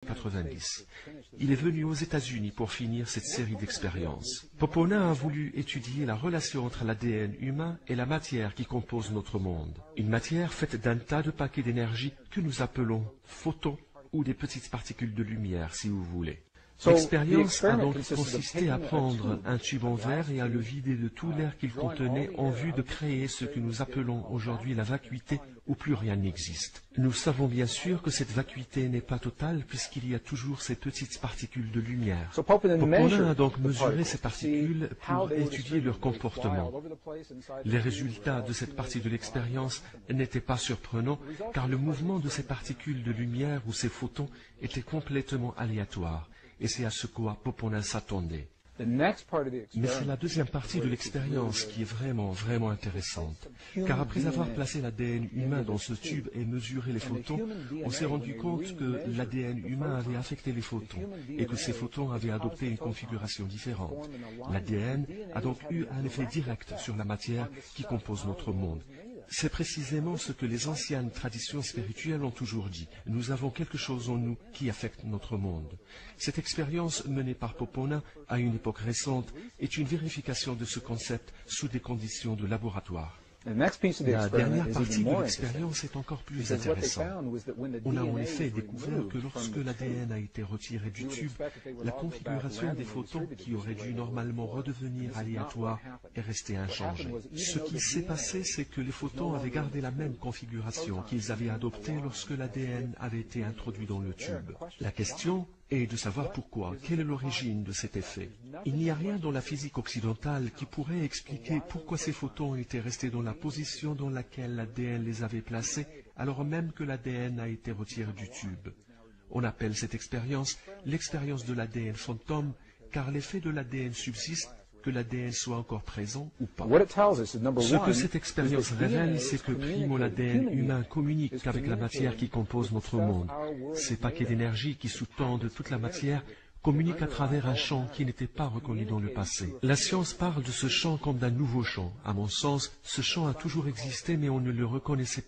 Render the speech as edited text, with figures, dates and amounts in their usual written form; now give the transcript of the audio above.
90. Il est venu aux États-Unis pour finir cette série d'expériences. Poponin a voulu étudier la relation entre l'ADN humain et la matière qui compose notre monde. Une matière faite d'un tas de paquets d'énergie que nous appelons photons ou des petites particules de lumière, si vous voulez. L'expérience a donc consisté à prendre un tube en verre et à le vider de tout l'air qu'il contenait en vue de créer ce que nous appelons aujourd'hui la vacuité où plus rien n'existe. Nous savons bien sûr que cette vacuité n'est pas totale puisqu'il y a toujours ces petites particules de lumière. Poponin a donc mesuré ces particules pour étudier leur comportement. Les résultats de cette partie de l'expérience n'étaient pas surprenants car le mouvement de ces particules de lumière ou ces photons était complètement aléatoire. Et c'est à ce quoi Poponin s'attendait. Mais c'est la deuxième partie de l'expérience qui est vraiment intéressante. Car après avoir placé l'ADN humain dans ce tube et mesuré les photons, on s'est rendu compte que l'ADN humain avait affecté les photons et que ces photons avaient adopté une configuration différente. L'ADN a donc eu un effet direct sur la matière qui compose notre monde. C'est précisément ce que les anciennes traditions spirituelles ont toujours dit. Nous avons quelque chose en nous qui affecte notre monde. Cette expérience menée par Poponin à une époque récente est une vérification de ce concept sous des conditions de laboratoire. La dernière partie de l'expérience est encore plus intéressante. On a en effet découvert que lorsque l'ADN a été retiré du tube, la configuration des photons, qui aurait dû normalement redevenir aléatoire, est restée inchangée. Ce qui s'est passé, c'est que les photons avaient gardé la même configuration qu'ils avaient adoptée lorsque l'ADN avait été introduit dans le tube. La question est de savoir pourquoi, quelle est l'origine de cet effet. Il n'y a rien dans la physique occidentale qui pourrait expliquer pourquoi ces photons étaient restés dans la position dans laquelle l'ADN les avait placés, alors même que l'ADN a été retiré du tube. On appelle cette expérience l'expérience de l'ADN fantôme, car l'effet de l'ADN subsiste, que l'ADN soit encore présent ou pas. Ce que cette expérience révèle, c'est que primo l'ADN humain communique avec la matière qui compose notre monde. Ces paquets d'énergie qui sous-tendent toute la matière communiquent à travers un champ qui n'était pas reconnu dans le passé. La science parle de ce champ comme d'un nouveau champ. À mon sens, ce champ a toujours existé, mais on ne le reconnaissait